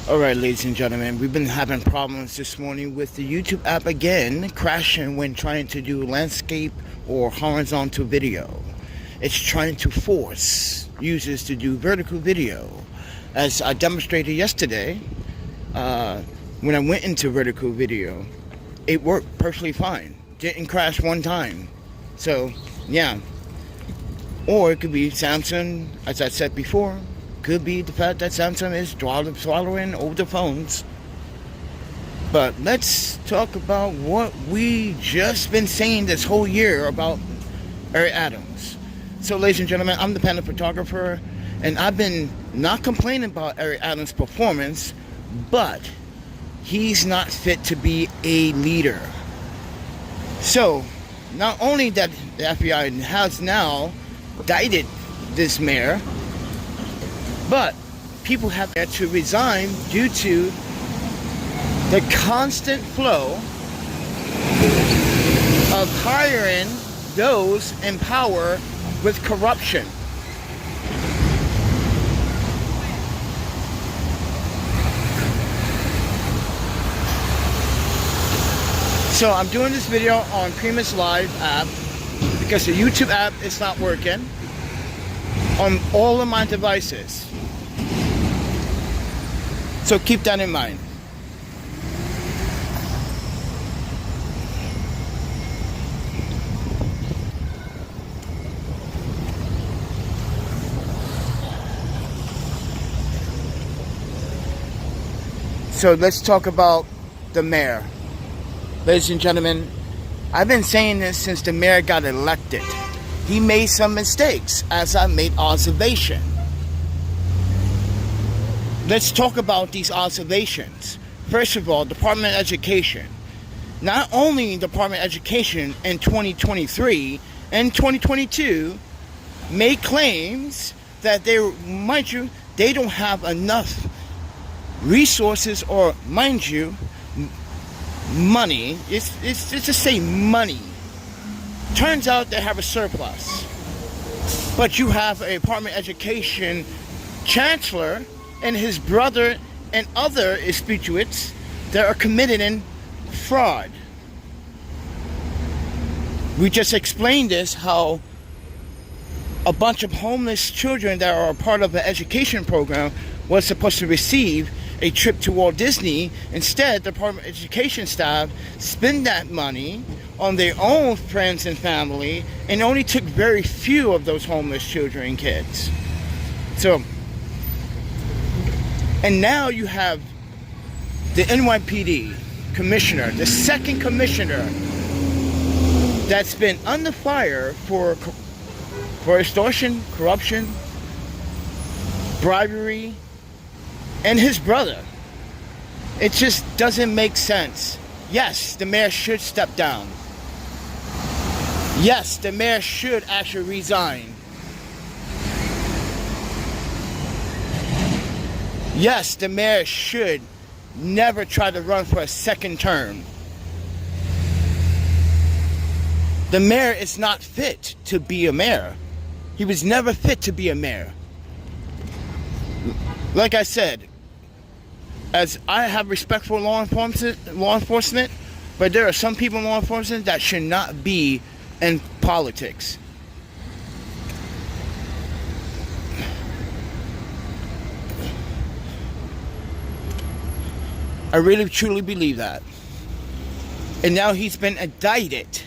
Alright, ladies and gentlemen, we've been having problems this morning with the YouTube app again, crashing when trying to do landscape or horizontal video. It's trying to force users to do vertical video. As I demonstrated yesterday, when I went into vertical video, it worked perfectly fine. Didn't crash one time. So, yeah. Or it could be Samsung, as I said before. Could be the fact that Samsung is swallowing older phones. But let's talk about what we just been saying this whole year about Eric Adams. So, ladies and gentlemen, I'm the panel photographer, and I've been not complaining about Eric Adams' performance, but he's not fit to be a leader. So, not only that the FBI has now indicted this mayor, but people have had to resign due to the constant flow of hiring those in power with corruption. So I'm doing this video on Premise Live app because the YouTube app is not working on all of my devices. So keep that in mind. So let's talk about the mayor. Ladies and gentlemen, I've been saying this since the mayor got elected. He made some mistakes, as I made observation. Let's talk about these observations. First of all, Department of Education. Not only Department of Education in 2023 and 2022 made claims that they don't have enough resources or, mind you, money. It's just say money. Turns out they have a surplus. But you have a Department of Education chancellor and his brother and other expatriates that are committing fraud. We just explained this, how a bunch of homeless children that are a part of an education program was supposed to receive a trip to Walt Disney. Instead, the Department of Education staff spent that money on their own friends and family and only took very few of those homeless children and kids. So, and now you have the NYPD commissioner, the second commissioner that's been under fire for extortion, corruption, bribery, and his brother. It just doesn't make sense. Yes, the mayor should step down. Yes, the mayor should actually resign. Yes, the mayor should never try to run for a second term. The mayor is not fit to be a mayor. He was never fit to be a mayor. Like I said, as I have respect for law enforcement, but there are some people in law enforcement that should not be in politics. I really truly believe that. And now he's been indicted.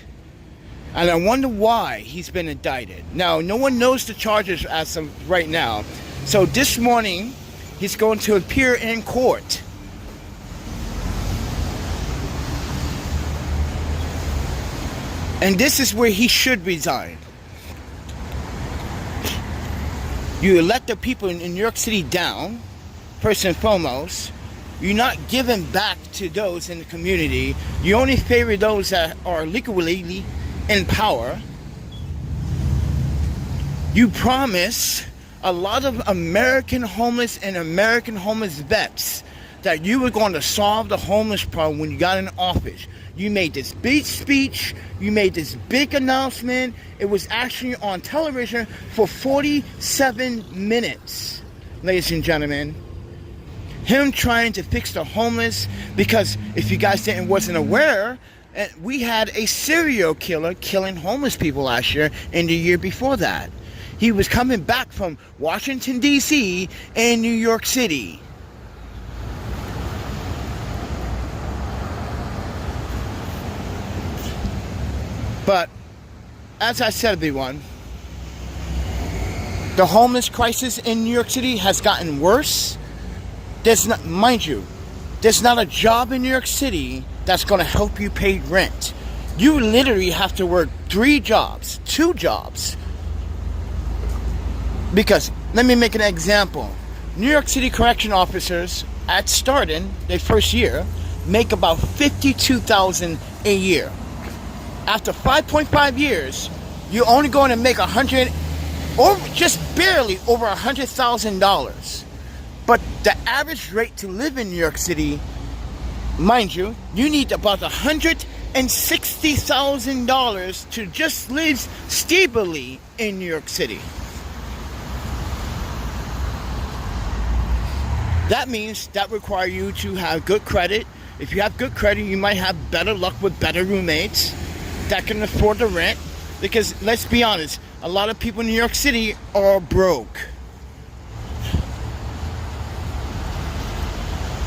And I wonder why he's been indicted. Now, no one knows the charges as of right now. So this morning, he's going to appear in court. And this is where he should resign. You let the people in New York City down, first and foremost. You're not giving back to those in the community. You only favor those that are legally in power. You promise a lot of American homeless and American homeless vets that you were going to solve the homeless problem when you got in office. You made this big speech. You made this big announcement. It was actually on television for 47 minutes, ladies and gentlemen. Him trying to fix the homeless, because if you guys wasn't aware, we had a serial killer killing homeless people last year and the year before that. He was coming back from Washington, D.C. and New York City. But, as I said, everyone, the homeless crisis in New York City has gotten worse. Mind you, there's not a job in New York City that's going to help you pay rent. You literally have to work 2 jobs. Because, let me make an example. New York City correction officers, at starting their first year, make about $52,000 a year. After 5.5 years, you're only going to make or just barely over $100,000. But the average rate to live in New York City, mind you, you need about $160,000 to just live stably in New York City. That means that requires you to have good credit. If you have good credit, you might have better luck with better roommates that can afford the rent. Because let's be honest, a lot of people in New York City are broke.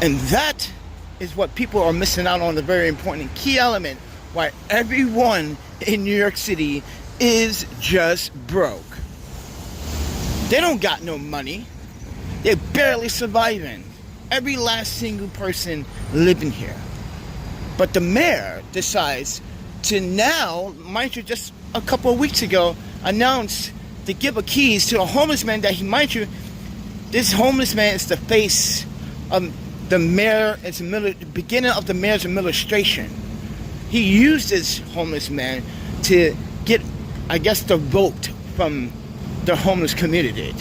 And that is what people are missing out on, the very important key element why everyone in New York City is just broke. They don't got no money. They're barely surviving. Every last single person living here. But the mayor decides to now, mind you, just a couple of weeks ago, announced to give a keys to a homeless man that mind you, this homeless man is the face of the mayor. It's the beginning of the mayor's administration. He used this homeless man to get, I guess, the vote from the homeless community.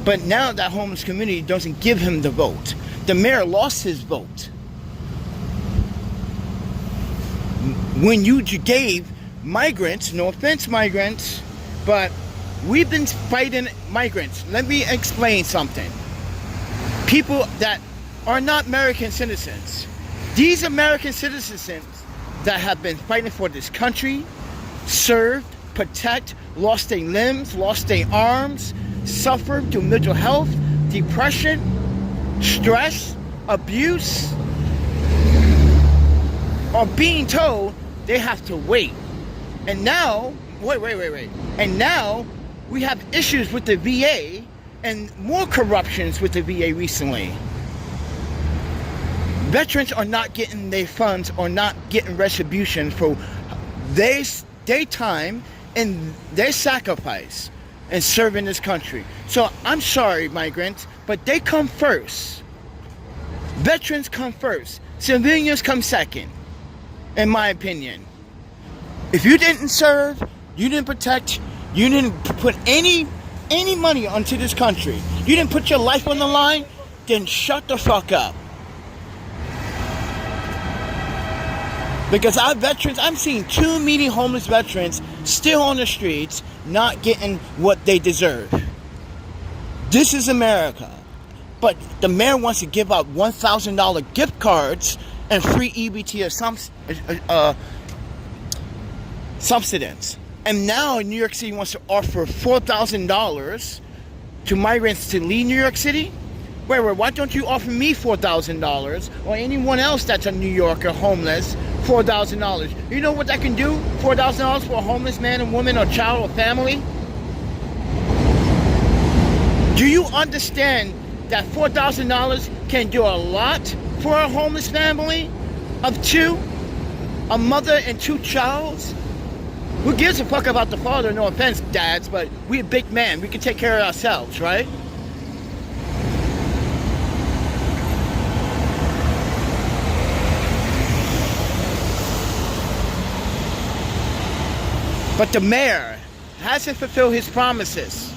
But now that homeless community doesn't give him the vote. The mayor lost his vote. When you gave migrants, no offense migrants, but we've been fighting migrants. Let me explain something. People that are not American citizens. These American citizens that have been fighting for this country, served, protect, lost their limbs, lost their arms, suffered through mental health, depression, stress, abuse, are being told they have to wait. And now, wait. And now we have issues with the VA and more corruptions with the VA recently. Veterans are not getting their funds or not getting retribution for their time and their sacrifice in serving this country. So I'm sorry, migrants, but they come first. Veterans come first. Civilians come second, in my opinion. If you didn't serve, you didn't protect, you didn't put any money onto this country, you didn't put your life on the line, then shut the fuck up. Because our veterans, I'm seeing too many homeless veterans still on the streets, not getting what they deserve. This is America. But the mayor wants to give out $1,000 gift cards and free EBT or subsidies. And now New York City wants to offer $4,000 to migrants to leave New York City? Wait, why don't you offer me $4,000 or anyone else that's a New Yorker homeless $4,000? You know what that can do? $4,000 for a homeless man and woman or child or family? Do you understand that $4,000 can do a lot for a homeless family of 2? A mother and 2 childs? Who gives a fuck about the father? No offense, dads, but we're a big man. We can take care of ourselves, right? But the mayor hasn't fulfilled his promises.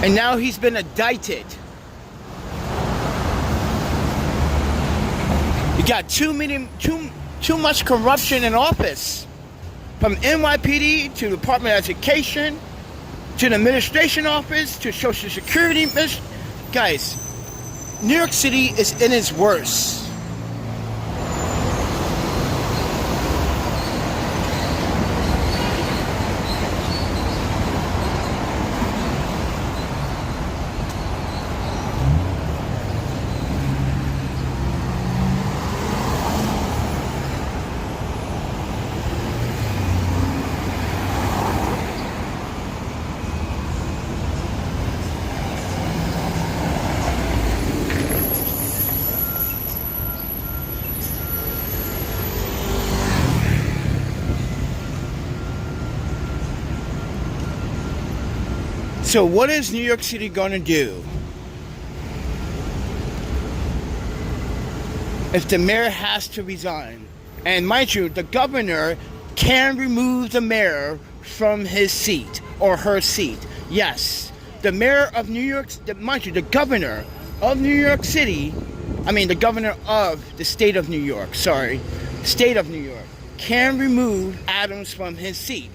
And now he's been indicted. You got too much corruption in office. From NYPD to the Department of Education, to the administration office, to Social Security. Guys, New York City is in its worst. So what is New York City going to do if the mayor has to resign? And mind you, the governor can remove the mayor from his seat or her seat. Yes, the mayor of New York, mind you, the governor of New York City, the governor of the state of New York, state of New York, can remove Adams from his seat.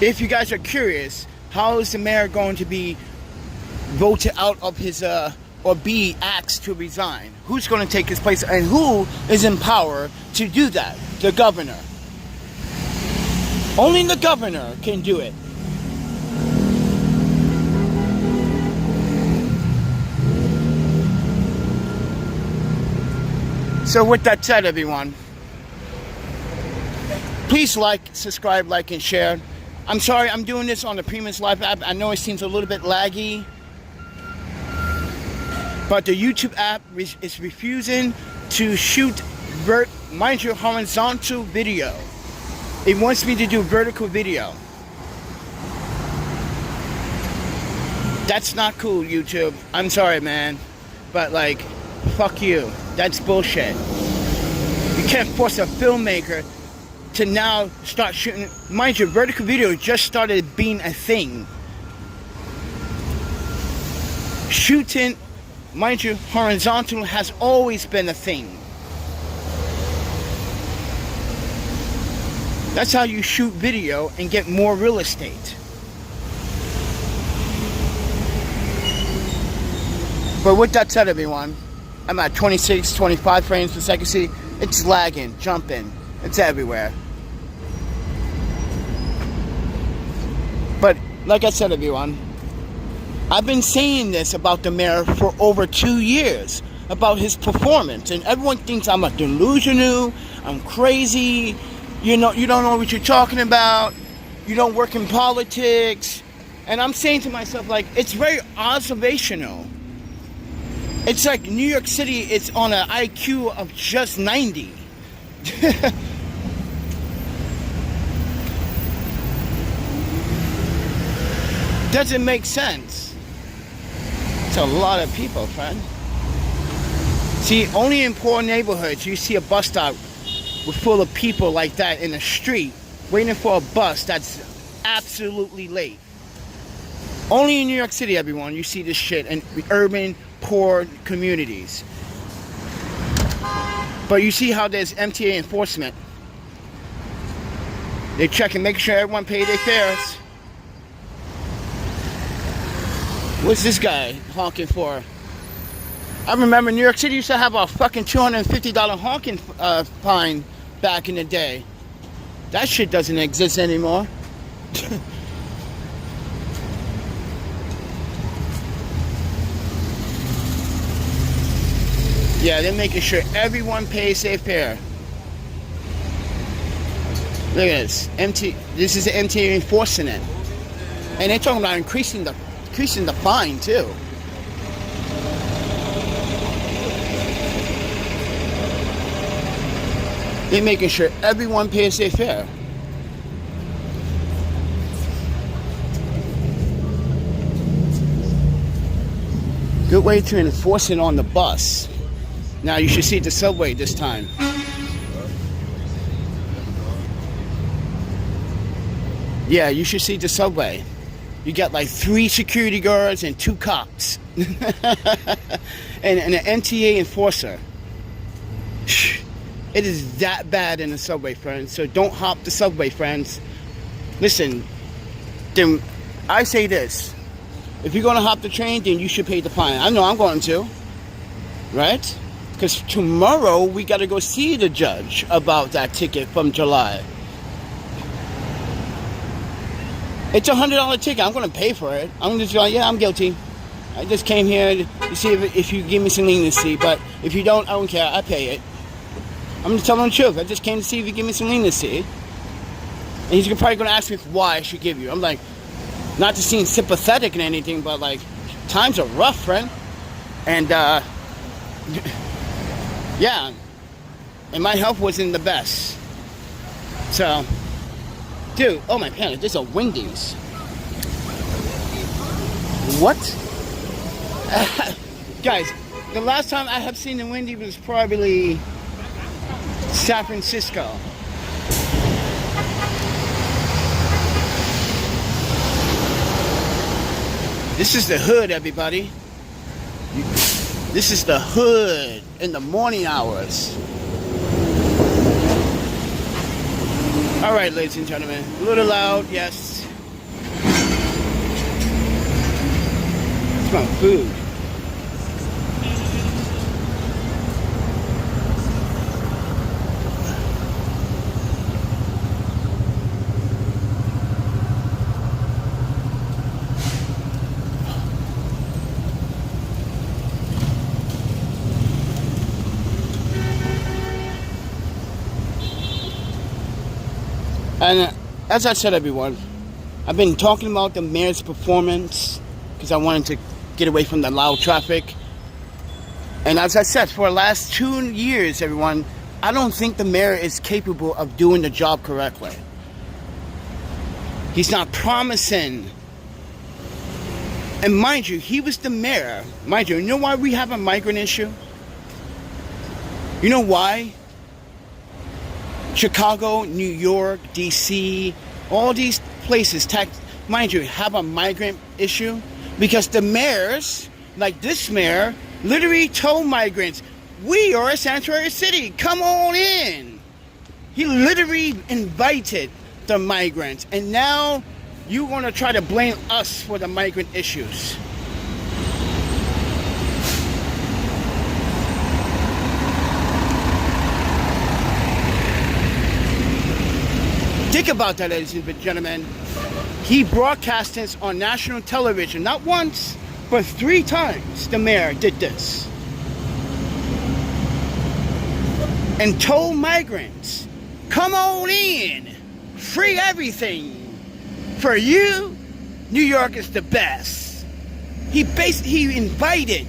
If you guys are curious, how is the mayor going to be voted out of his, or be asked to resign? Who's going to take his place, and who is in power to do that? The governor. Only the governor can do it. So with that said, everyone, please like, subscribe, like, and share. I'm sorry, I'm doing this on the Premium Live app. I know it seems a little bit laggy, but the YouTube app is refusing to shoot, mind you, horizontal video. It wants me to do vertical video. That's not cool, YouTube. I'm sorry, man, but like, fuck you. That's bullshit. You can't force a filmmaker to now start shooting. Mind you, vertical video just started being a thing. Shooting, mind you, horizontal has always been a thing. That's how you shoot video and get more real estate. But with that said, everyone, I'm at 26, 25 frames per second. See, it's lagging, jumping. It's everywhere. But like I said, everyone, I've been saying this about the mayor for over 2 years, about his performance, and everyone thinks I'm a delusional, I'm crazy, you don't know what you're talking about, you don't work in politics. And I'm saying to myself, like, it's very observational. It's like New York City is on an IQ of just 90. Doesn't make sense. It's a lot of people, friend. See, only in poor neighborhoods you see a bus stop full of people like that in the street waiting for a bus that's absolutely late. Only in New York City, everyone, you see this shit in urban, poor communities. But you see how there's MTA enforcement. They check and make sure everyone paid their fares. What's this guy honking for? I remember New York City used to have a fucking $250 honking fine back in the day. That shit doesn't exist anymore. Yeah, they're making sure everyone pays their fare. Look at this. This is the MTA enforcing it. And they're talking about increasing the fine too. They're making sure everyone pays their fare. Good way to enforce it on the bus. Now you should see the subway this time. Yeah, you should see the subway. You got like 3 security guards and 2 cops. and an MTA enforcer. It is that bad in the subway, friends. So don't hop the subway, friends. Listen, then I say this. If you're going to hop the train, then you should pay the fine. I know I'm going to. Right? Because tomorrow we got to go see the judge about that ticket from July. It's a $100 ticket. I'm going to pay for it. I'm just like, yeah, I'm guilty. I just came here to see if you give me some leniency. But if you don't, I don't care. I pay it. I'm just telling the truth. I just came to see if you give me some leniency. And he's probably going to ask me why I should give you. I'm like, not to seem sympathetic and anything, but like, times are rough, friend. And, yeah. And my health wasn't the best. So, dude, oh my god, there's a Wendy's. What? Guys, the last time I have seen the Wendy's was probably San Francisco. This is the hood, everybody. This is the hood in the morning hours. All right, ladies and gentlemen, a little loud, yes. It's my food. And as I said, everyone, I've been talking about the mayor's performance because I wanted to get away from the loud traffic. And as I said, for the last 2 years, everyone, I don't think the mayor is capable of doing the job correctly. He's not promising. And mind you, he was the mayor. Mind you know why we have a migrant issue? You know why? Chicago, New York, DC, all these places, mind you, have a migrant issue because the mayors, like this mayor, literally told migrants, we are a sanctuary city, come on in. He literally invited the migrants, and now you want to try to blame us for the migrant issues. Think about that, ladies and gentlemen. He broadcast this on national television, not once, but 3 times the mayor did this. And told migrants, come on in, free everything. For you, New York is the best. He invited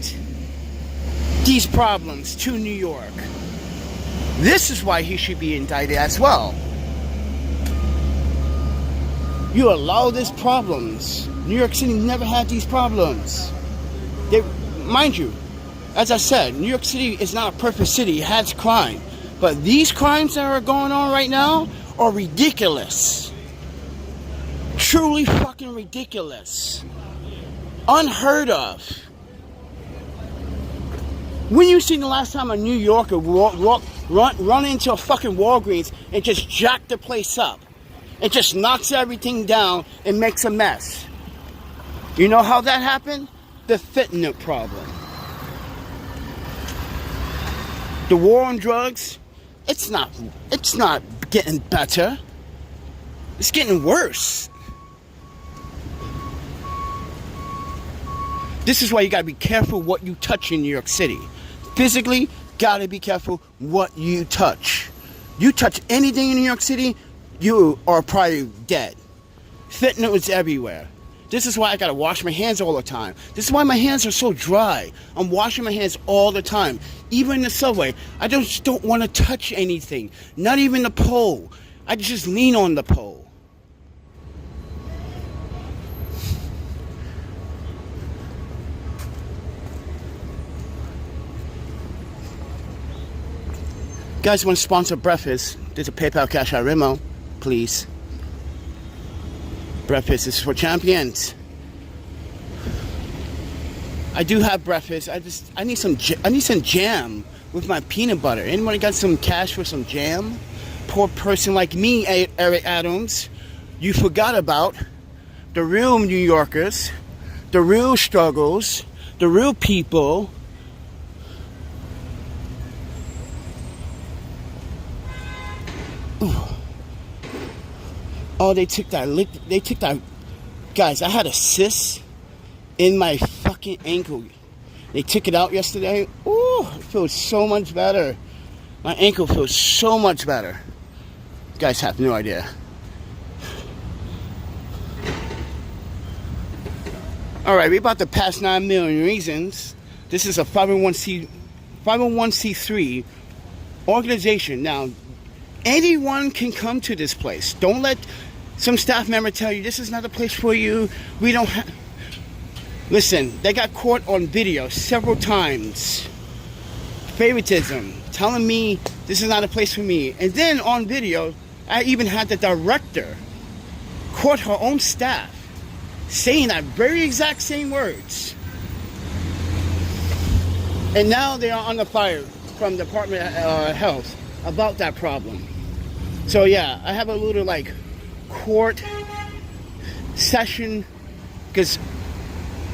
these problems to New York. This is why he should be indicted as well. You allow these problems. New York City never had these problems. Mind you, as I said, New York City is not a perfect city. It has crime. But these crimes that are going on right now are ridiculous. Truly fucking ridiculous. Unheard of. When you seen the last time a New Yorker run into a fucking Walgreens and just jack the place up? It just knocks everything down and makes a mess. You know how that happened? The fentanyl problem. The war on drugs, it's not getting better. It's getting worse. This is why you gotta be careful what you touch in New York City. Physically, gotta be careful what you touch. You touch anything in New York City, you are probably dead. Fentanyl is everywhere. This is why I gotta wash my hands all the time. This is why my hands are so dry. I'm washing my hands all the time. Even in the subway, I just don't want to touch anything. Not even the pole. I just lean on the pole. Guys want to sponsor breakfast? There's a PayPal Cash App Remo. Please. Breakfast is for champions. I do have breakfast. I need some jam with my peanut butter. Anyone got some cash for some jam? Poor person like me, Eric Adams. you forgot about the real New Yorkers, the real struggles, the real people. Oh, they took that. Guys, I had a cyst in my fucking ankle. They took it out yesterday. Ooh, it feels so much better. My ankle feels so much better. You guys have no idea. All right, we're about to pass 9 million reasons. This is a 501c3 organization. Now, anyone can come to this place. Don't let some staff member tell you this is not a place for you. We don't have. Listen, they got caught on video several times. Favoritism, telling me this is not a place for me. And then on video, I even had the director caught her own staff saying that very exact same words. And now they are under fire from the Department of Health about that problem. So yeah, I have a little like court session because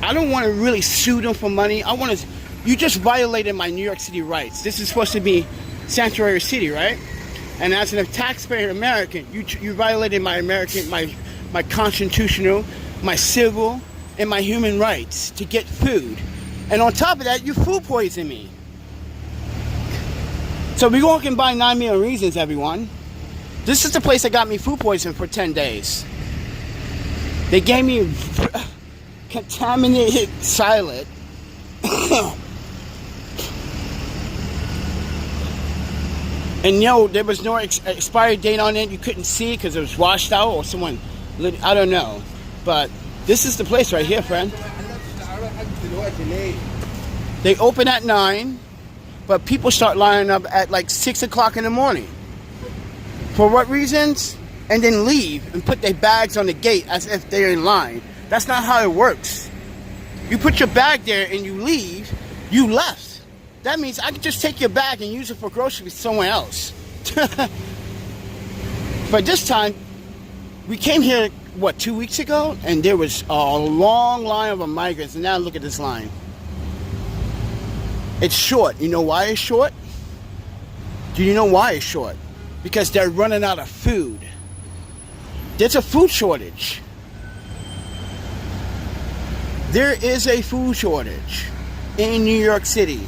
I don't want to really sue them for money. I want to. You just violated my New York City rights. This is supposed to be sanctuary city, right? And as a taxpayer American, you violated my my constitutional, my civil, and my human rights to get food. And on top of that, you food poison me. So we all can buy 9 million reasons, everyone. This is the place that got me food poisoning for 10 days. They gave me contaminated salad. And there was no expiry date on it. You couldn't see it because it was washed out or someone, I don't know. But this is the place right here, friend. They open at 9, but people start lining up at like 6 o'clock in the morning. For what reasons? And then leave and put their bags on the gate as if they're in line. That's not how it works. You put your bag there and you leave, you left. That means I can just take your bag and use it for groceries somewhere else. But this time, we came here, 2 weeks ago? And there was a long line of migrants. And now look at this line. It's short. You know why it's short? Do you know why it's short? Because they're running out of food. There's a food shortage. There is a food shortage in New York City.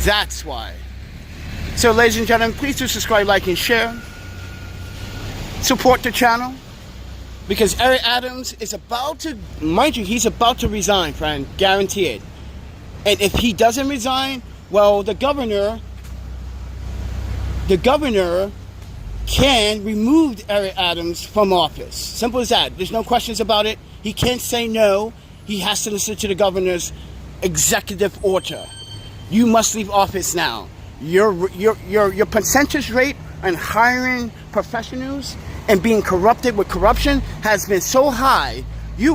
That's why. So, ladies and gentlemen, please do subscribe, like, and share. Support the channel. Because Eric Adams is about to, mind you, he's about to resign, friend. Guarantee it. And if he doesn't resign, well, the governor can remove Eric Adams from office. Simple as that. There's no questions about it. He can't say no. He has to listen to the governor's executive order. You must leave office now. Your percentage rate on hiring professionals and being corrupted with corruption has been so high. You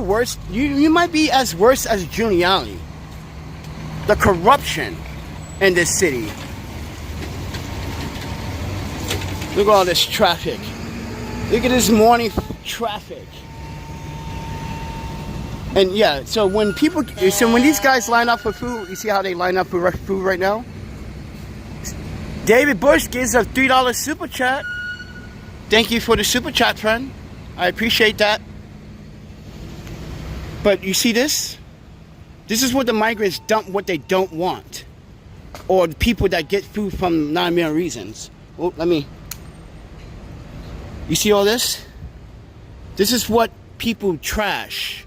might be as worse as Giuliani. The corruption in this city. Look at all this traffic. Look at this morning traffic. And yeah, so when these guys line up for food, you see how they line up for food right now? David Bush gives a $3 super chat. Thank you for the super chat, friend. I appreciate that. But you see this? This is what the migrants dump what they don't want. Or the people that get food from 9 million reasons. Oh, you see all this? This is what people trash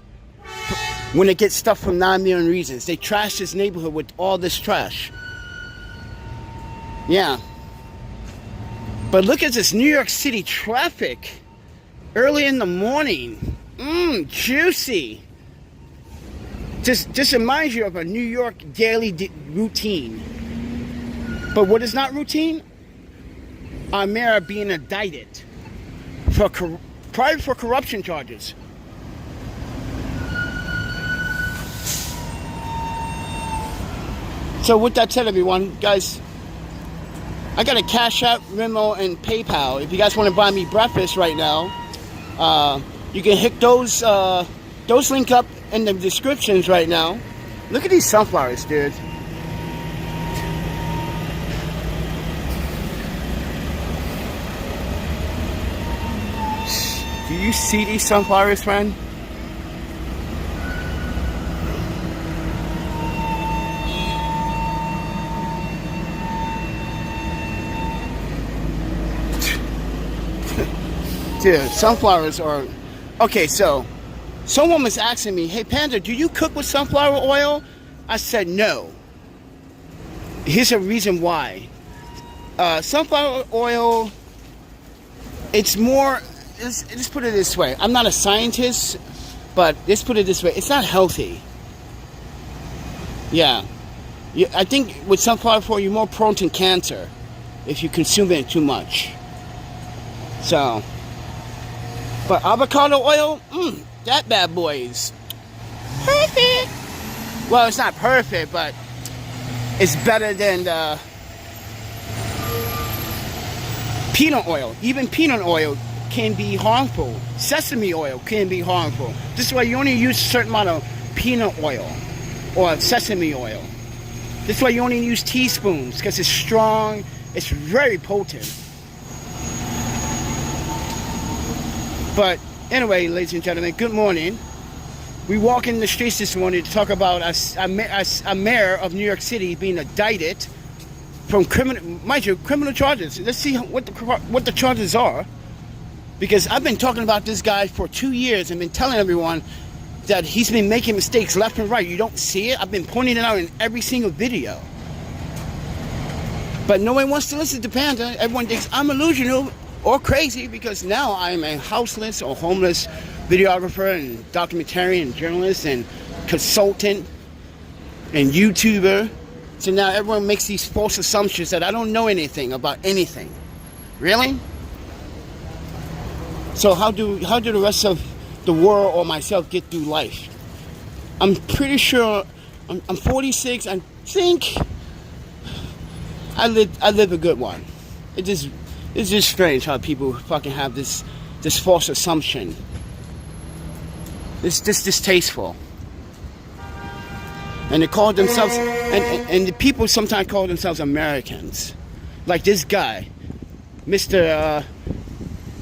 when they get stuff from 9 million reasons. They trash this neighborhood with all this trash. Yeah. But look at this New York City traffic. Early in the morning. Juicy. Just reminds you of a New York daily routine. But what is not routine? Our mayor being indicted for corruption charges. So with that said, everyone, guys, I got a Cash App, Venmo, and PayPal. If you guys want to buy me breakfast right now, you can hit those link up in the descriptions right now. Look at these sunflowers, dude. Do you see these sunflowers, friend? Dude, sunflowers are... Okay, so someone was asking me, hey Panda, do you cook with sunflower oil? I said no. Here's a reason why. Sunflower oil, it's more... Let's put it this way. I'm not a scientist, but let's put it this way. It's not healthy. Yeah. I think with sunflower oil, you're more prone to cancer if you consume it too much. So... But avocado oil, that bad boy is perfect. Well, it's not perfect, but it's better than the peanut oil. Even peanut oil can be harmful. Sesame oil can be harmful. This is why you only use a certain amount of peanut oil or sesame oil. This is why you only use teaspoons, because it's strong, it's very potent. But anyway, ladies and gentlemen, good morning. We walk in the streets this morning to talk about a mayor of New York City being indicted from criminal charges. Let's see what the charges are. Because I've been talking about this guy for 2 years and been telling everyone that he's been making mistakes left and right. You don't see it. I've been pointing it out in every single video. But no one wants to listen to Panda. Everyone thinks I'm delusional or crazy because now I'm a houseless or homeless videographer and documentarian and journalist and consultant and YouTuber. So now everyone makes these false assumptions that I don't know anything about anything. Really? So how do the rest of the world or myself get through life? I'm pretty sure I'm 46. I think I live a good one. It's just strange how people fucking have this false assumption. It's just distasteful. And they call themselves, and the people sometimes call themselves Americans. Like this guy, Mr.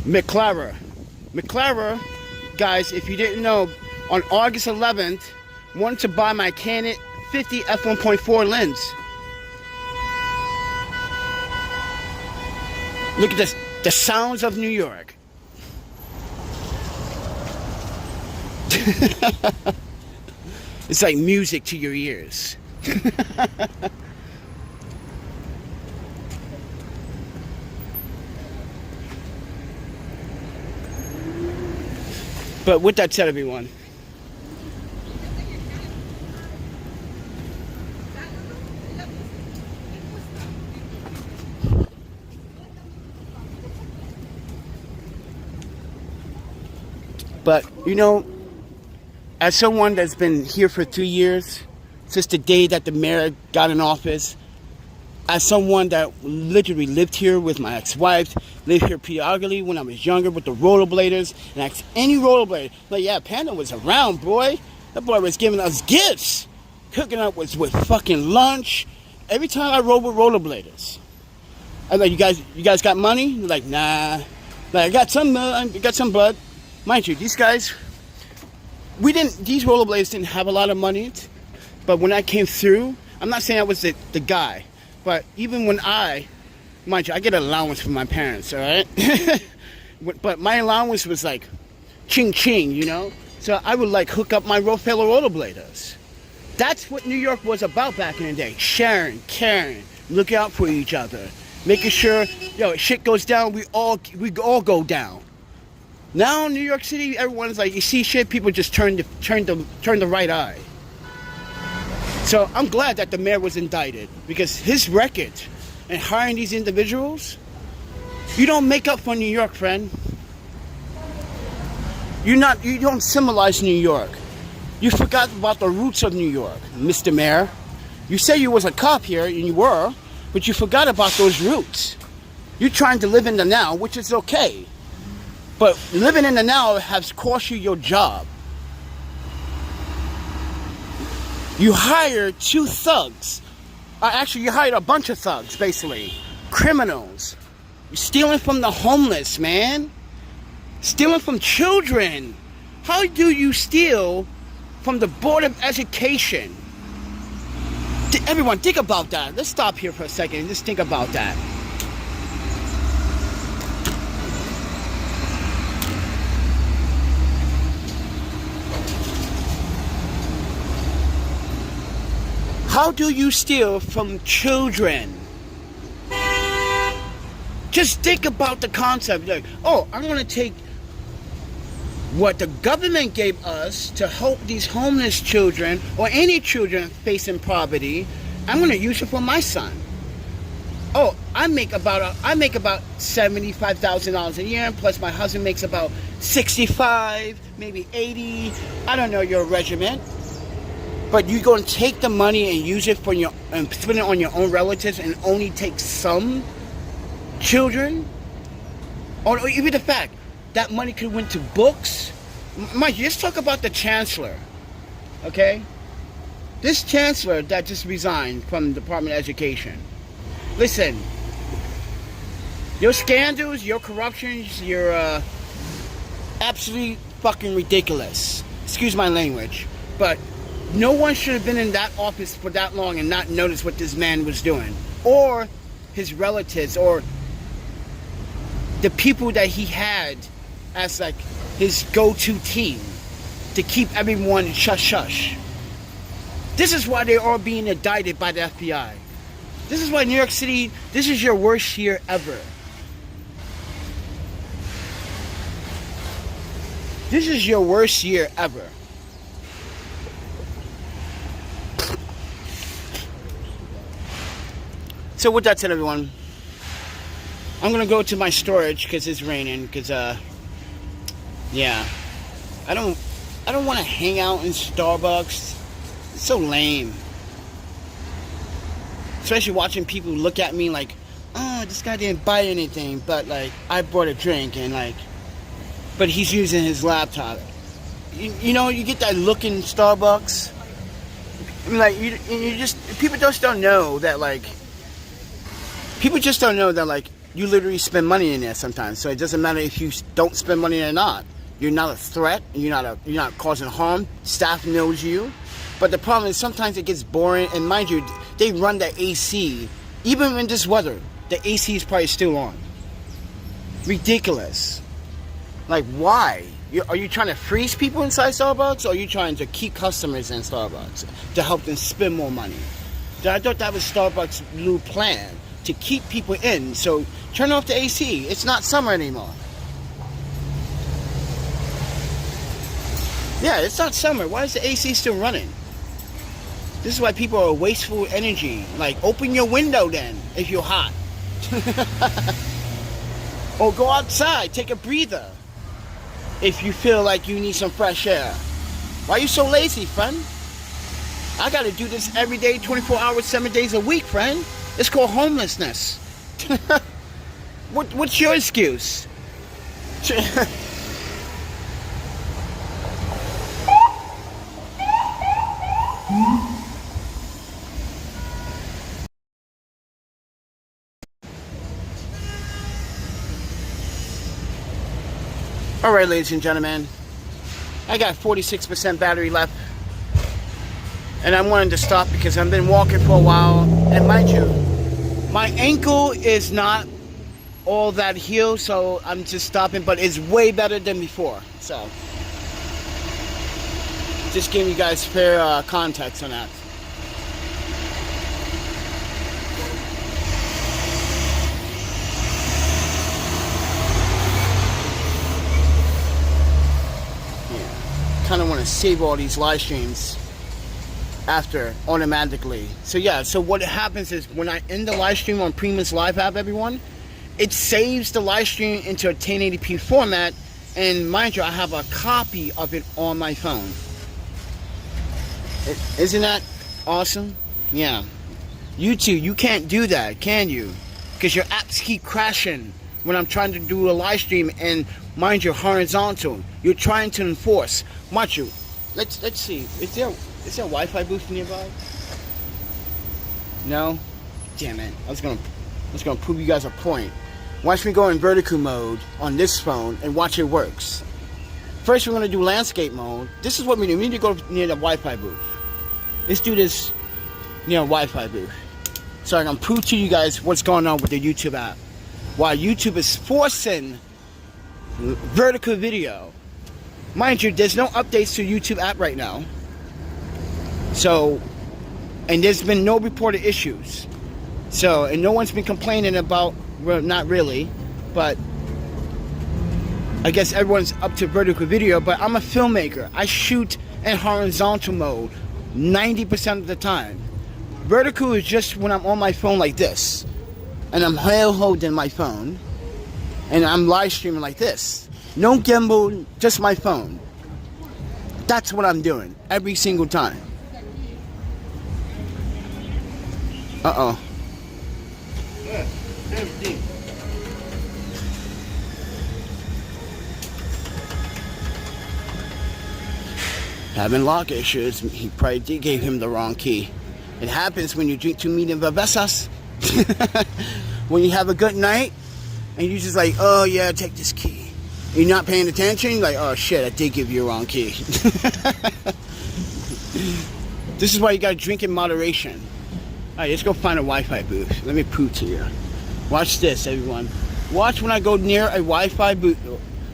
McLaren. McLaren, guys, if you didn't know, on August 11th, wanted to buy my Canon 50 f1.4 lens. Look at this, the sounds of New York. It's like music to your ears. But with that said, everyone, but you know, as someone that's been here for 2 years, since the day that the mayor got in office, as someone that literally lived here with my ex-wife, lived here periodically when I was younger with the rollerbladers, and asked any rollerblader, like, yeah, Panda was around, boy. That boy was giving us gifts. Hooking up with fucking lunch. Every time I rode with rollerbladers, I was like, you guys got money? They're like, nah. Like, I got some blood. Mind you, these guys, these rollerblades didn't have a lot of money, but when I came through, I'm not saying I was the guy, but even when mind you, I get an allowance from my parents, all right? But my allowance was like ching ching, you know? So I would like hook up my fellow rollerbladers. That's what New York was about back in the day. Sharing, caring, looking out for each other, making sure, if shit goes down, we all go down. Now in New York City, everyone's like, you see shit, people just turn the right eye. So I'm glad that the mayor was indicted, because his record in hiring these individuals, you don't make up for New York, friend. You don't symbolize New York. You forgot about the roots of New York, Mr. Mayor. You say you was a cop here, and you were, But you forgot about those roots. You're trying to live in the now, which is okay. But living in the now has cost you your job. You hired 2 thugs. Actually, you hired a bunch of thugs, basically. Criminals. You're stealing from the homeless, man. Stealing from children. How do you steal from the Board of Education? Everyone, think about that. Let's stop here for a second and just think about that. How do you steal from children? Just think about the concept. Like, oh, I'm going to take what the government gave us to help these homeless children or any children facing poverty. I'm going to use it for my son. Oh, I make about $75,000 a year, plus my husband makes about 65, maybe 80. I don't know your regiment. But you're going to take the money and use it for and spend it on your own relatives and only take some children? Or even the fact that money could went to books. Mike, let's talk about the chancellor, okay? This chancellor that just resigned from the Department of Education. Listen, your scandals, your corruptions, you're absolutely fucking ridiculous. Excuse my language, but no one should have been in that office for that long and not notice what this man was doing, or his relatives, or the people that he had as like his go-to team to keep everyone shush. This is why they're all being indicted by the FBI. This is why New York City, this is your worst year ever. This is your worst year ever. So with that said, everyone, I'm gonna go to my storage because it's raining. Because yeah, I don't want to hang out in Starbucks. It's so lame. Especially watching people look at me like, oh, this guy didn't buy anything, but like I bought a drink and like, but he's using his laptop. You know, you get that look in Starbucks. I mean, like you just people just don't know that like. People just don't know that, like, you literally spend money in there sometimes. So it doesn't matter if you don't spend money or not. You're not a threat. You're not causing harm. Staff knows you. But the problem is sometimes it gets boring. And mind you, they run the AC. Even in this weather, the AC is probably still on. Ridiculous. Like, why? Are you trying to freeze people inside Starbucks? Or are you trying to keep customers in Starbucks to help them spend more money? I thought that was Starbucks' new plan. To keep people in, so turn off the AC. It's not summer anymore. Yeah, it's not summer. Why is the AC still running? This is why people are wasteful energy. Like, open your window then, if you're hot. Or go outside, take a breather. If you feel like you need some fresh air. Why are you so lazy, friend? I gotta do this every day, 24 hours, 7 days a week, friend. It's called homelessness. What's your excuse? Alright, ladies and gentlemen. I got 46% battery left. And I wanted to stop because I've been walking for a while. And mind you, my ankle is not all that healed, so I'm just stopping. But it's way better than before. So, just giving you guys fair context on that. Yeah, kind of want to save all these live streams after automatically. So yeah, so what happens is when I end the live stream on Primus Live app, everyone, it saves the live stream into a 1080p format, and mind you, I have a copy of it on my phone. Isn't that awesome? Yeah. YouTube, you can't do that, can you? Because your apps keep crashing when I'm trying to do a live stream, and mind you, horizontal. You're trying to enforce. Mind you, let's see. Is there a Wi-Fi booth nearby? No? Damn it. I was gonna prove you guys a point. Watch me go in vertical mode on this phone and watch it works. First we're gonna do landscape mode. This is what we do. We need to go near the Wi-Fi booth. Let's do this near a Wi-Fi booth. So I can prove to you guys what's going on with the YouTube app. Why YouTube is forcing vertical video. Mind you, there's no updates to YouTube app right now. So, and there's been no reported issues. So, and no one's been complaining about, well, not really, but I guess everyone's up to vertical video. But I'm a filmmaker. I shoot in horizontal mode 90% of the time. Vertical is just when I'm on my phone like this, and I'm holding my phone, and I'm live streaming like this. No gimbal, just my phone. That's what I'm doing every single time. Uh-oh. Yeah, everything. Having lock issues, he probably gave him the wrong key. It happens when you drink too many cervezas. When you have a good night, and you just like, oh yeah, take this key. You're not paying attention, you're like, oh shit, I did give you a wrong key. This is why you gotta drink in moderation. Alright, let's go find a Wi-Fi booth. Let me prove to you. Watch this, everyone. Watch when I go near a Wi-Fi booth.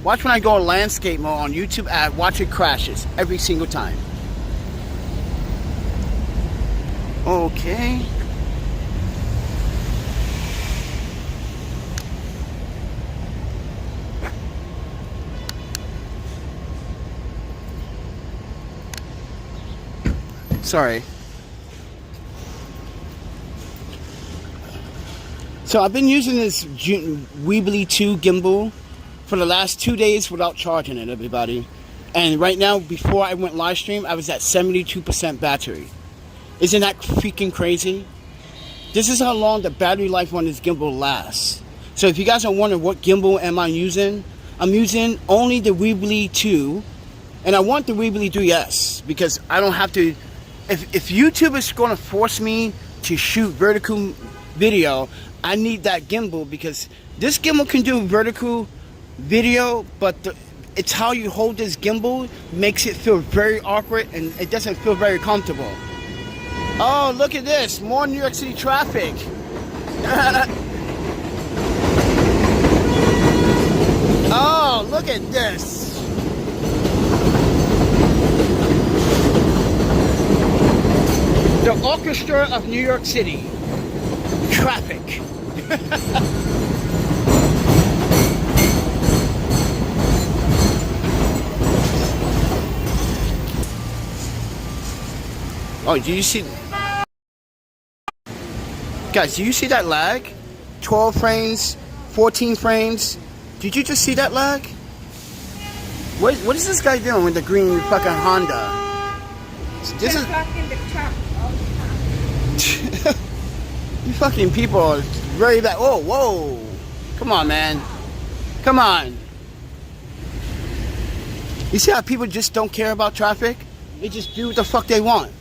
Watch when I go in landscape mode on YouTube app. Watch it crashes every single time. Okay. Sorry. So I've been using this Weebly 2 gimbal for the last 2 days without charging it, everybody. And right now, before I went live stream, I was at 72% battery. Isn't that freaking crazy? This is how long the battery life on this gimbal lasts. So if you guys are wondering what gimbal am I using, I'm using only the Weebly 2. And I want the Weebly 3S because I don't have to... If YouTube is going to force me to shoot vertical video, I need that gimbal, because this gimbal can do vertical video, but it's how you hold this gimbal makes it feel very awkward, and it doesn't feel very comfortable. Oh, look at this. More New York City traffic. Oh, look at this. The orchestra of New York City. Traffic. Oh, do you see? Guys, do you see that lag? 12 frames, 14 frames. Did you just see that lag? What is this guy doing with the green fucking Honda? This is... You fucking people are very bad. Oh, whoa. Come on, man. Come on. You see how people just don't care about traffic? They just do what the fuck they want.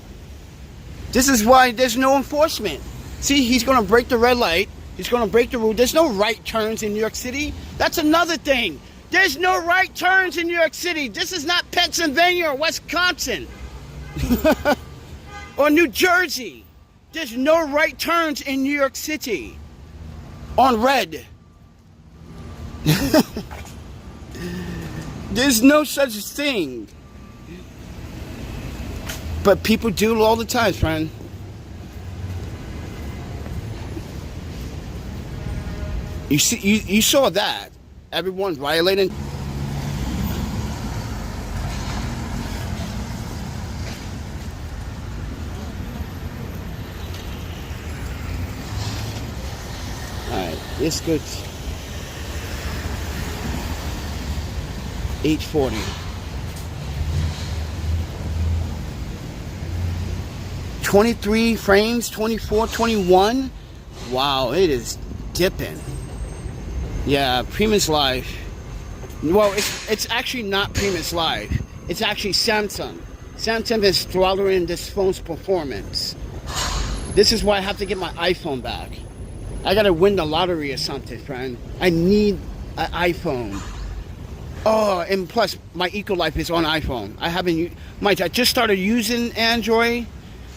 This is why there's no enforcement. See, he's going to break the red light. He's going to break the rule. There's no right turns in New York City. That's another thing. There's no right turns in New York City. This is not Pennsylvania or Wisconsin. Or New Jersey. There's no right turns in New York City. On red. There's no such thing. But people do it all the time, friend. You see, you saw that. Everyone violating. Alright, it's good. 840. 12 23 frames, 24, 21. Wow, it is dipping. Yeah, Primus Live. Well, it's actually not Primus Live. It's actually Samsung. Samsung is throttling this phone's performance. This is why I have to get my iPhone back. I gotta win the lottery or something, friend. I need an iPhone. Oh, and plus, my EcoLife is on iPhone. I just started using Android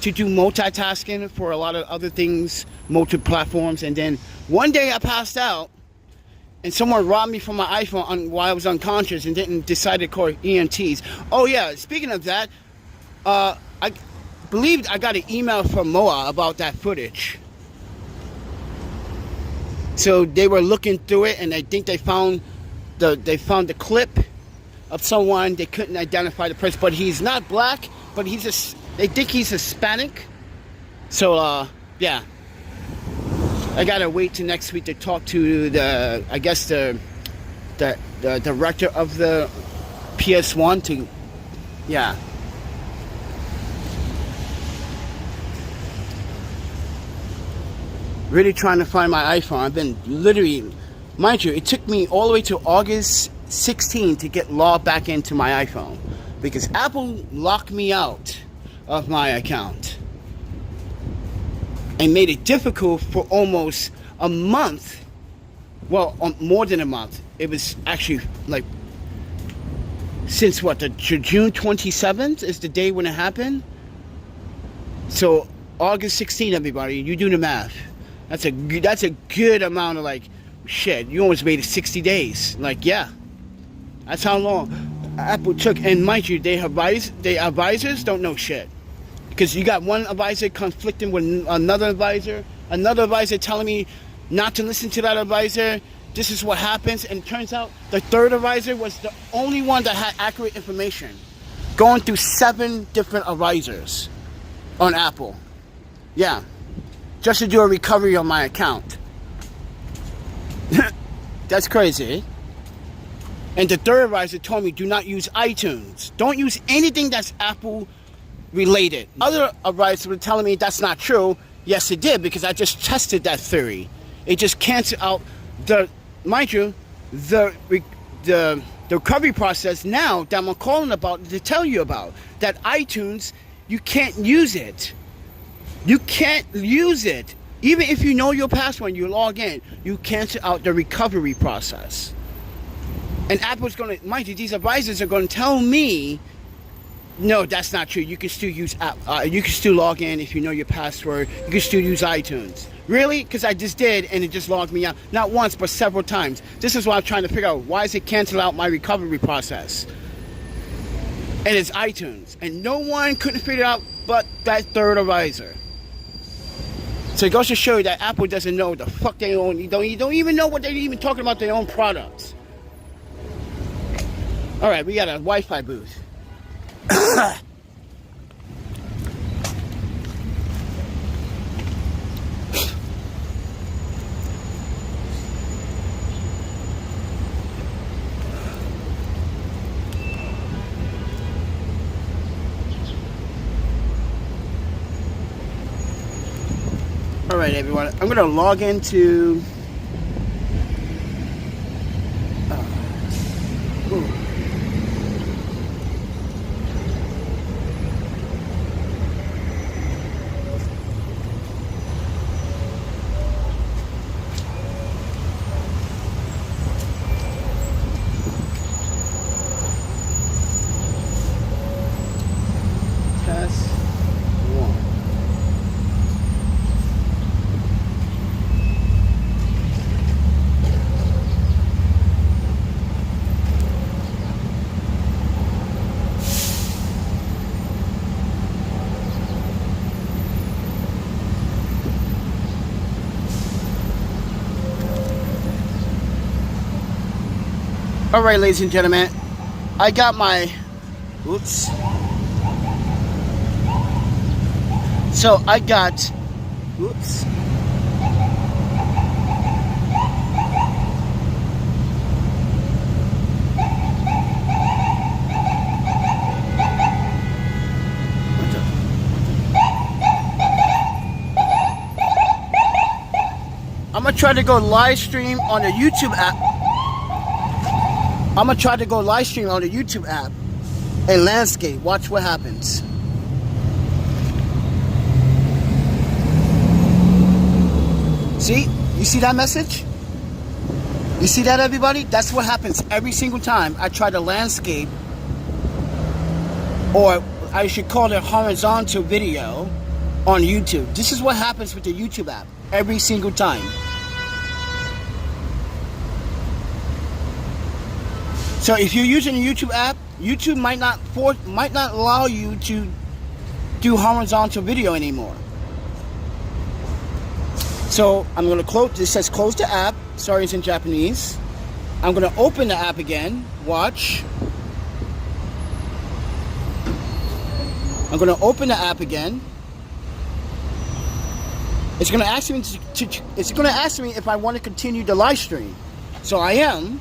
to do multitasking for a lot of other things, multi-platforms, and then one day I passed out, and someone robbed me from my iPhone while I was unconscious and didn't decide to call EMTs. Oh yeah, speaking of that, I believe I got an email from MOA about that footage. So they were looking through it, and I think they found the clip of someone. They couldn't identify the person, but he's not black, but they think he's Hispanic. So yeah, I gotta wait till next week to talk to the director of the PS1 to, yeah. Really trying to find my iPhone. I've been literally, mind you, it took me all the way to August 16 to get logged back into my iPhone because Apple locked me out of my account and made it difficult for almost a month. Well, more than a month. It was actually like since what, the June 27th is the day when it happened. So August 16, everybody, you do the math. That's a good amount of, like, shit. You almost made it 60 days. Like, yeah, that's how long Apple took. And mind you, their advisors don't know shit, because you got one advisor conflicting with another advisor telling me not to listen to that advisor. This is what happens, and it turns out the third advisor was the only one that had accurate information, going through 7 different advisors on Apple. Yeah. Just to do a recovery on my account. That's crazy. And the third advisor told me, do not use iTunes. Don't use anything that's Apple related. Other advisors were telling me that's not true. Yes, it did, because I just tested that theory. It just canceled out mind you, the recovery process now that I'm calling about to tell you about. That iTunes, you can't use it. You can't use it. Even if you know your password and you log in, you cancel out the recovery process. And Apple's going to, mind you, these advisors are going to tell me, no, that's not true. You can still use you can still log in if you know your password. You can still use iTunes. Really? Because I just did, and it just logged me out. Not once, but several times. This is what I'm trying to figure out. Why is it cancel out my recovery process? And it's iTunes. And no one couldn't figure it out but that third advisor. So it goes to show you that Apple doesn't know what the fuck they own. You don't even know what they're even talking about their own products. Alright, we got a Wi-Fi booth. Alright, everyone, I'm going to log into test 1. Alright, ladies and gentlemen, I got my, oops. So I got, oops. gonna try to go live stream on the YouTube app. I'm gonna try to go live stream on the YouTube app and landscape. Watch what happens. See? You see that message? You see that, everybody? That's what happens every single time I try to landscape, or I should call it horizontal video on YouTube. This is what happens with the YouTube app every single time. So if you're using the YouTube app, YouTube might not allow you to do horizontal video anymore. So I'm going to close. This says close the app. Sorry, it's in Japanese. I'm going to open the app again. Watch. I'm going to open the app again. It's going to ask me it's going to ask me if I want to continue the live stream. So I am.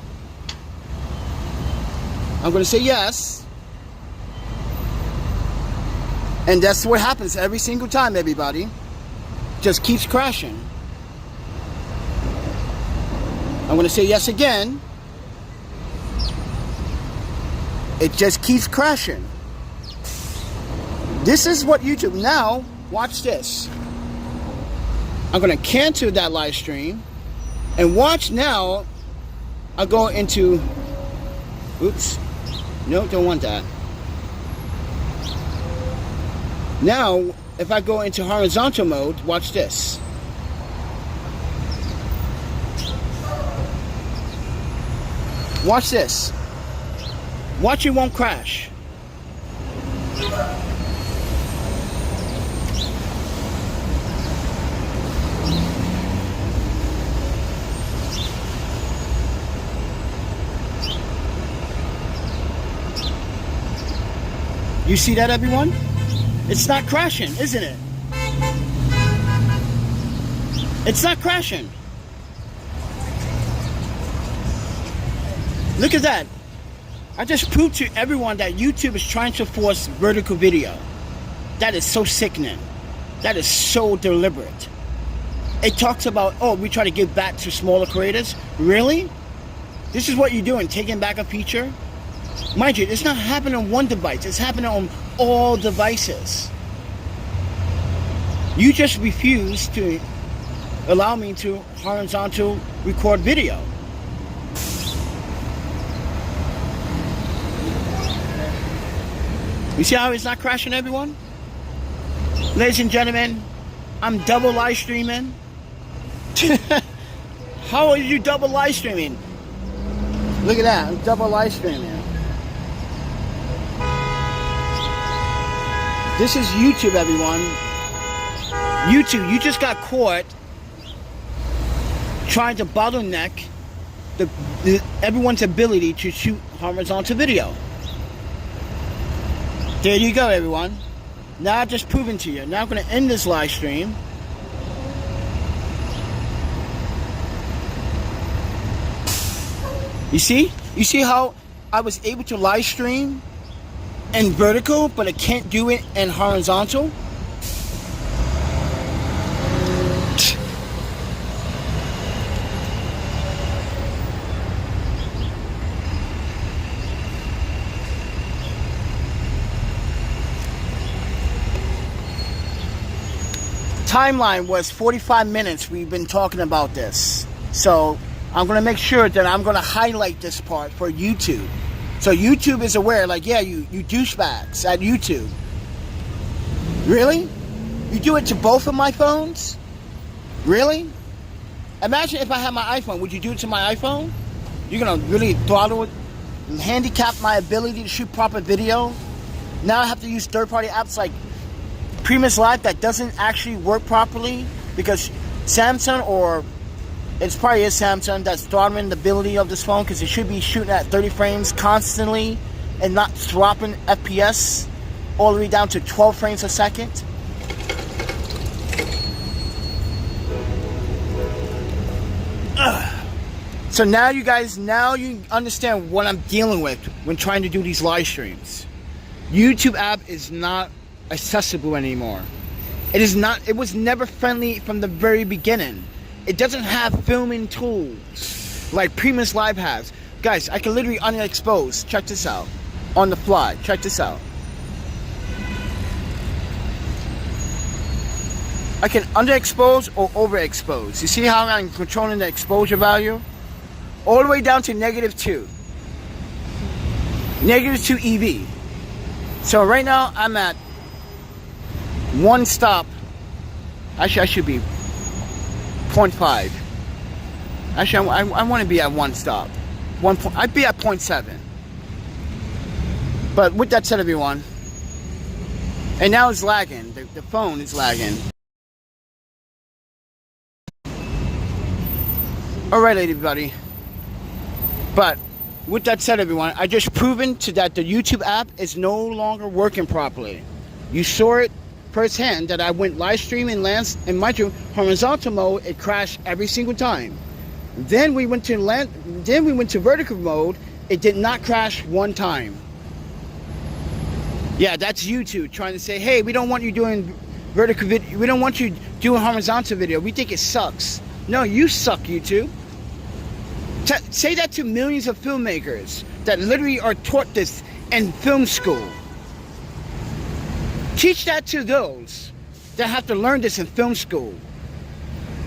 I'm going to say yes. And that's what happens every single time, everybody. Just keeps crashing. I'm going to say yes again. It just keeps crashing. This is what YouTube... Now, watch this. I'm going to cancel that live stream. And watch now. I'll go into... Oops. No, don't want that. Now, if I go into horizontal mode, watch this. Watch this. Watch, it won't crash. You see that, everyone? It's not crashing, isn't it? It's not crashing. Look at that. I just proved to everyone that YouTube is trying to force vertical video. That is so sickening. That is so deliberate. It talks about, oh, we try to give back to smaller creators. Really? This is what you're doing, taking back a feature? Mind you, it's not happening on one device. It's happening on all devices. You just refuse to allow me to horizontal record video. You see how it's not crashing, everyone? Ladies and gentlemen, I'm double live streaming. How are you double live streaming? Look at that, I'm double live streaming. This is YouTube, everyone. YouTube, you just got caught trying to bottleneck everyone's ability to shoot horizontal video. There you go, everyone. Now I've just proven to you. Now I'm going to end this live stream. You see? You see how I was able to live stream in vertical, but I can't do it in horizontal? Timeline was 45 minutes. We've been talking about this. So I'm going to make sure that I'm going to highlight this part for YouTube. So YouTube is aware, like, yeah, you douchebags at YouTube. Really? You do it to both of my phones? Really? Imagine if I had my iPhone. Would you do it to my iPhone? You're going to really throttle it, handicap my ability to shoot proper video? Now I have to use third-party apps like Premise Live that doesn't actually work properly because Samsung, or it's probably is Samsung, that's throttling the ability of this phone because it should be shooting at 30 frames constantly and not dropping FPS all the way down to 12 frames a second. So now you guys, now you understand what I'm dealing with when trying to do these live streams. YouTube app is not accessible anymore. It is not. It was never friendly from the very beginning. It doesn't have filming tools like Primus Live has. Guys, I can literally underexpose. Check this out. On the fly. Check this out. I can underexpose or overexpose. You see how I'm controlling the exposure value? All the way down to -2. -2 EV. So right now I'm at 1 stop. Actually, I should be 0.5. Actually, I want to be at 1 stop. I'd be at 0.7. But with that said, everyone, and now it's lagging. The phone is lagging. Alright, everybody. But with that said, everyone, I just proven that the YouTube app is no longer working properly. You saw it firsthand that I went live streaming and mind you, horizontal mode, it crashed every single time. Then we went to vertical mode, it did not crash one time. Yeah, that's YouTube trying to say, hey, we don't want you doing vertical video, we don't want you doing horizontal video, we think it sucks. No, you suck, YouTube. Say that to millions of filmmakers that literally are taught this in film school. Teach that to those that have to learn this in film school.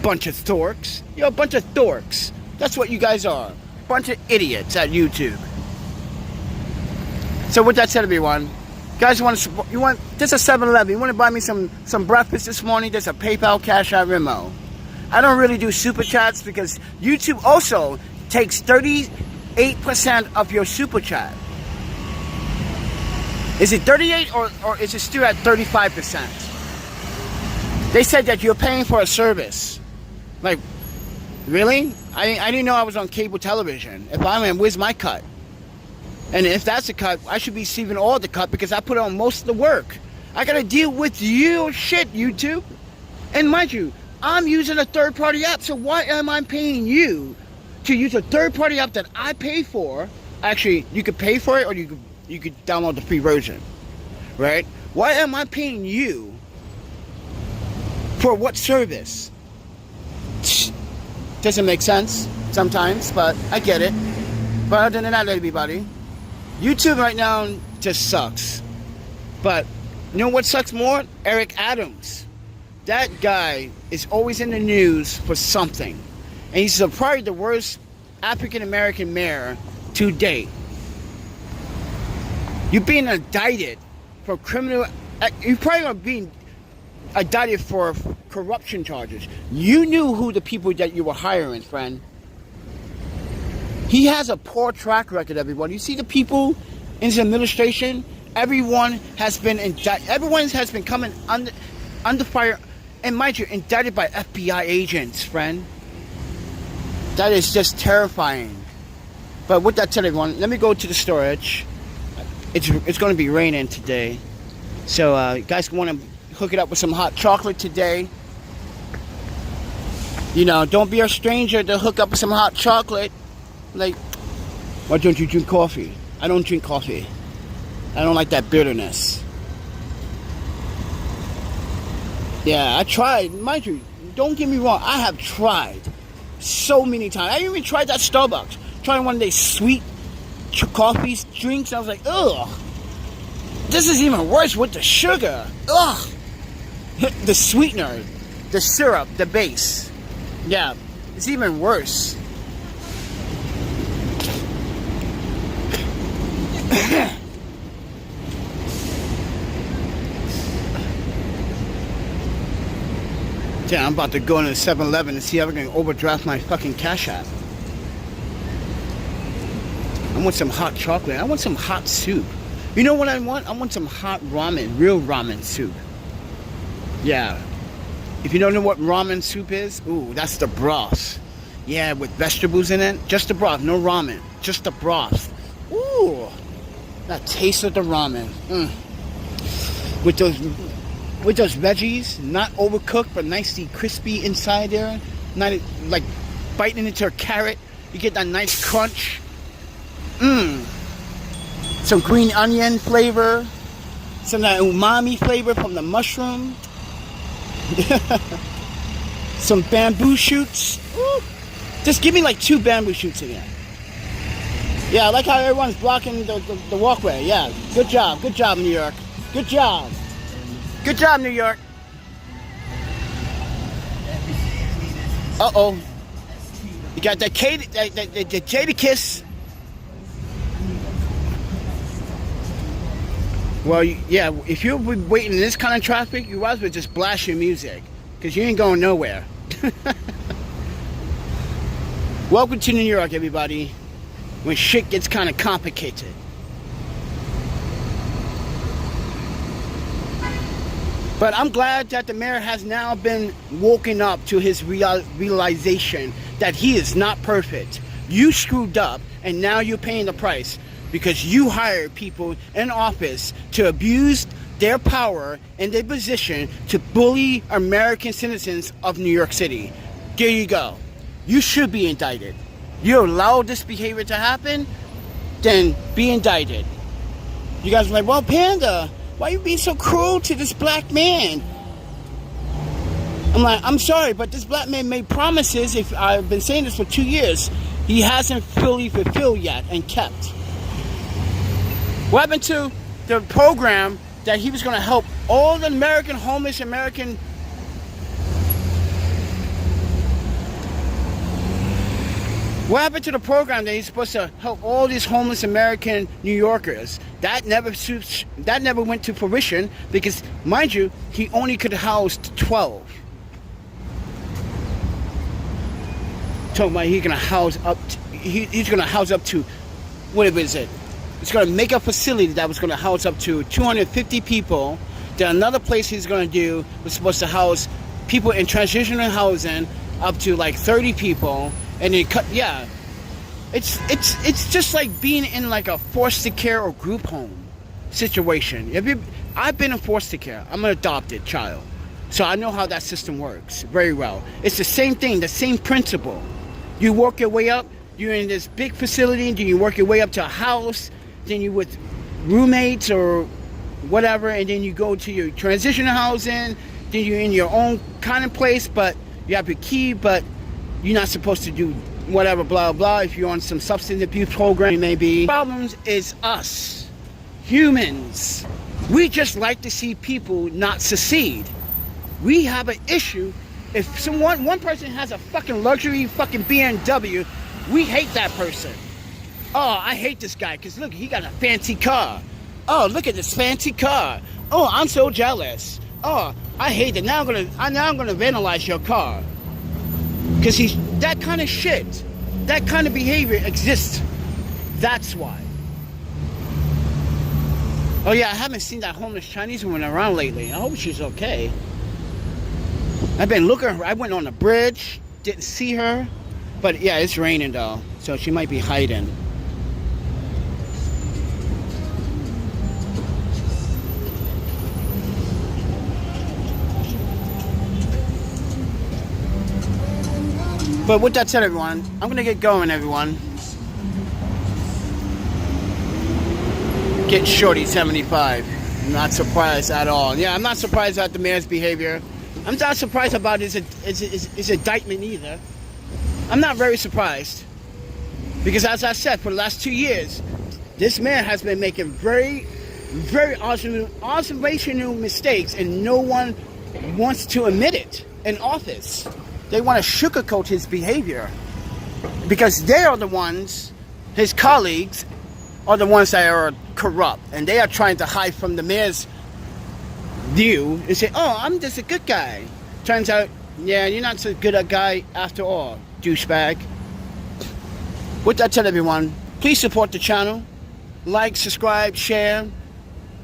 Bunch of dorks. You're a bunch of dorks. That's what you guys are. Bunch of idiots at YouTube. So with that said, everyone, guys, there's a 7-Eleven. You want to buy me some breakfast this morning? There's a PayPal, Cash App, Venmo. I don't really do super chats because YouTube also takes 38% of your super chat. Is it 38 or is it still at 35%? They said that you're paying for a service. Like, really? I didn't know I was on cable television. If I am, where's my cut? And if that's a cut, I should be receiving all the cut because I put on most of the work. I gotta deal with your shit, YouTube. And mind you, I'm using a third-party app, so why am I paying you to use a third-party app that I pay for? Actually, you could pay for it or you could download the free version, right? Why am I paying you for what service? Doesn't make sense sometimes, but I get it. But other than that, everybody, YouTube right now just sucks. But you know what sucks more? Eric Adams. That guy is always in the news for something. And he's probably the worst African-American mayor to date. You're being indicted for criminal... You probably are being indicted for corruption charges. You knew who the people that you were hiring, friend. He has a poor track record, everyone. You see the people in his administration? Everyone has been indicted. Everyone has been coming under fire. And mind you, indicted by FBI agents, friend. That is just terrifying. But with that said, everyone, let me go to the storage. It's going to be raining today. So you guys want to hook it up with some hot chocolate today. You know, don't be a stranger to hook up with some hot chocolate. Like, why don't you drink coffee? I don't drink coffee. I don't like that bitterness. Yeah, I tried. Mind you, don't get me wrong. I have tried so many times. I even tried that Starbucks. Trying one of their sweet coffee drinks. I was like, ugh. This is even worse with the sugar. Ugh. The sweetener, the syrup, the base. Yeah, it's even worse. Yeah, I'm about to go into 7-Eleven and see if I can overdraft my fucking Cash App. I want some hot chocolate. I want some hot soup. You know what I want? I want some hot ramen, real ramen soup. Yeah. If you don't know what ramen soup is, ooh, that's the broth. Yeah, with vegetables in it. Just the broth, no ramen. Just the broth. Ooh, that taste of the ramen. With those veggies, not overcooked, but nicely crispy inside there. Not like biting into a carrot. You get that nice crunch. Some green onion flavor. Some of that umami flavor from the mushroom. some bamboo shoots. Ooh. Just give me like 2 bamboo shoots again. Yeah, I like how everyone's blocking the walkway. Yeah, good job, New York. Good job, New York. Uh-oh. You got the Jada kiss. Well, yeah, if you're waiting in this kind of traffic, you might as well just blast your music, because you ain't going nowhere. Welcome to New York, everybody, when shit gets kind of complicated. But I'm glad that the mayor has now been woken up to his realization that he is not perfect. You screwed up, and now you're paying the price because you hired people in office to abuse their power and their position to bully American citizens of New York City. There you go. You should be indicted. You allowed this behavior to happen, then be indicted. You guys are like, well, Panda, why are you being so cruel to this black man? I'm like, I'm sorry, but this black man made promises. If I've been saying this for 2 years, he hasn't fully fulfilled yet and kept. What happened to the program that he was going to help all the homeless American? What happened to the program that he's supposed to help all these homeless American New Yorkers? That never went to fruition because, mind you, he only could house 12. Talking about he's going to house up. He's going to house up to, what is it? It's going to make a facility that was going to house up to 250 people. Then another place he's going to do was supposed to house people in transitional housing up to like 30 people. And then yeah, it's just like being in like a foster care or group home situation. I've been in foster care. I'm an adopted child, so I know how that system works very well. It's the same thing, the same principle. You work your way up. You're in this big facility, then you work your way up to a house. Then you with roommates or whatever, and then you go to your transitional housing. Then you're in your own kind of place, but you have your key, but you're not supposed to do whatever, blah, blah, if you're on some substance abuse program, maybe. The problem is us, humans. We just like to see people not succeed. We have an issue. If one person has a fucking luxury fucking BMW, we hate that person. Oh, I hate this guy because look, he got a fancy car. Oh, look at this fancy car. Oh, I'm so jealous. Oh, I hate it. Now I'm gonna vandalize your car. Because he's that kind of shit. That kind of behavior exists. That's why. Oh yeah, I haven't seen that homeless Chinese woman around lately. I hope she's okay. I've been looking. I went on the bridge, didn't see her. But yeah, it's raining though, so she might be hiding. But with that said, everyone, I'm gonna get going, everyone. Get Shorty 75. Not surprised at all. Yeah, I'm not surprised at the mayor's behavior. I'm not surprised about his indictment either. I'm not very surprised. Because as I said, for the last 2 years, this mayor has been making very, very observational mistakes, and no one wants to admit it in office. They want to sugarcoat his behavior because they are the ones, his colleagues, are the ones that are corrupt, and they are trying to hide from the mayor's view and say, oh, I'm just a good guy. Turns out, yeah, you're not so good a guy after all, douchebag. With that said, everyone, please support the channel. Like, subscribe, share.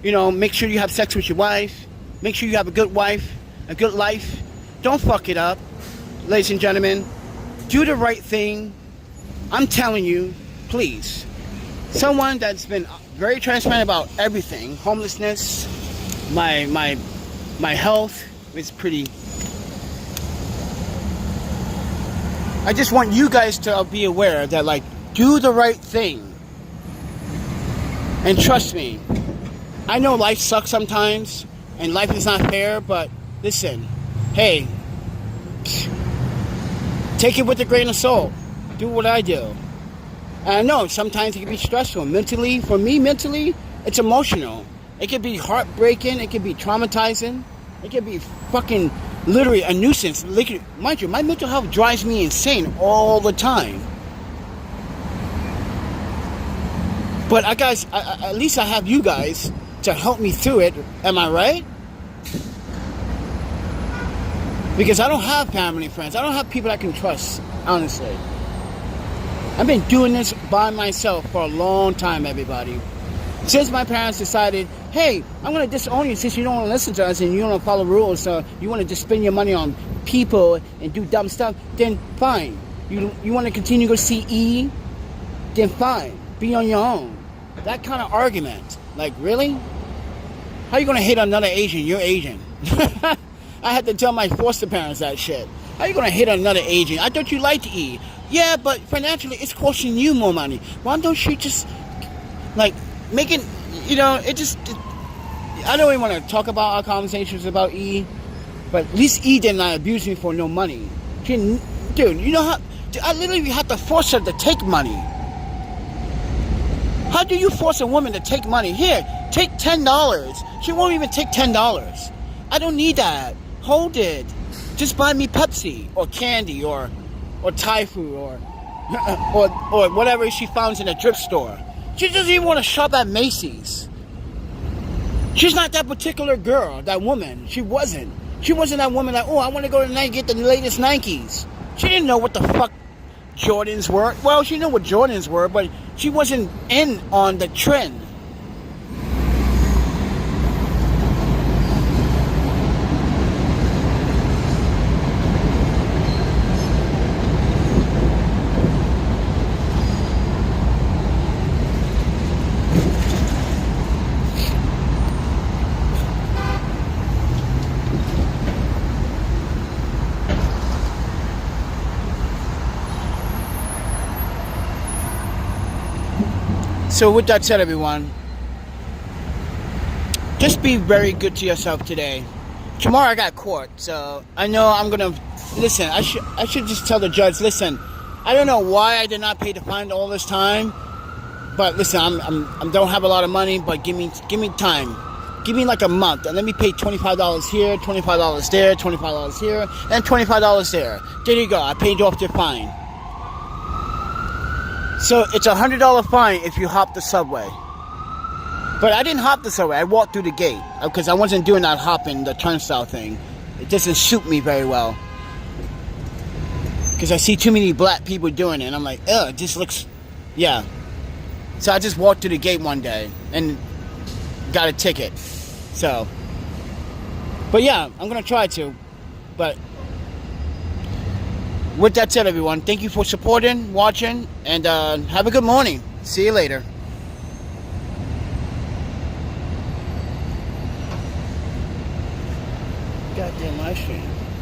You know, make sure you have sex with your wife. Make sure you have a good wife, a good life. Don't fuck it up. Ladies and gentlemen, do the right thing. I'm telling you, please. Someone that's been very transparent about everything. Homelessness, my health is pretty. I just want you guys to be aware that, like, do the right thing. And trust me, I know life sucks sometimes and life is not fair, but listen, hey, take it with a grain of salt. Do what I do. And I know sometimes it can be stressful. Mentally, for me, mentally, it's emotional. It could be heartbreaking. It could be traumatizing. It could be fucking literally a nuisance. Mind you, my mental health drives me insane all the time. But at least I have you guys to help me through it. Am I right? Because I don't have family, friends. I don't have people I can trust, honestly. I've been doing this by myself for a long time, everybody. Since my parents decided, hey, I'm going to disown you since you don't want to listen to us and you don't follow rules, so you want to just spend your money on people and do dumb stuff, then fine. You want to continue to go see E? Then fine. Be on your own. That kind of argument. Like, really? How are you going to hate another Asian? You're Asian. I had to tell my foster parents that shit. How are you going to hit another Asian? I thought you liked E. Yeah, but financially, it's costing you more money. Why don't you just, like, make it, I don't even want to talk about our conversations about E, but at least E did not abuse me for no money. Dude, you know how, I literally had to force her to take money. How do you force a woman to take money? Here, take $10. She won't even take $10. I don't need that. Hold it. Just buy me Pepsi or candy or Thai food or whatever she finds in a thrift store. She doesn't even want to shop at Macy's. She's not that particular girl, that woman. She wasn't. She wasn't that woman like, oh, I want to go to Nike, get the latest Nikes. She didn't know what the fuck Jordans were. Well, she knew what Jordans were, but she wasn't in on the trend. So with that said, everyone, just be very good to yourself today. Tomorrow I got court, so I know I'm gonna listen. I should just tell the judge, listen, I don't know why I did not pay the fine all this time, but listen, I don't have a lot of money, but give me time, give me like a month, and let me pay $25 here, $25 there, $25 here, and $25 there. There you go. I paid off your fine. So it's a $100 fine if you hop the subway. But I didn't hop the subway. I walked through the gate because I wasn't doing that hopping, the turnstile thing. It doesn't suit me very well. Because I see too many black people doing it. And I'm like, ugh, it just looks, yeah. So I just walked through the gate one day and got a ticket. So, but yeah, I'm going to try to. But with that said, everyone, thank you for supporting, watching, and have a good morning. See you later. Goddamn live stream.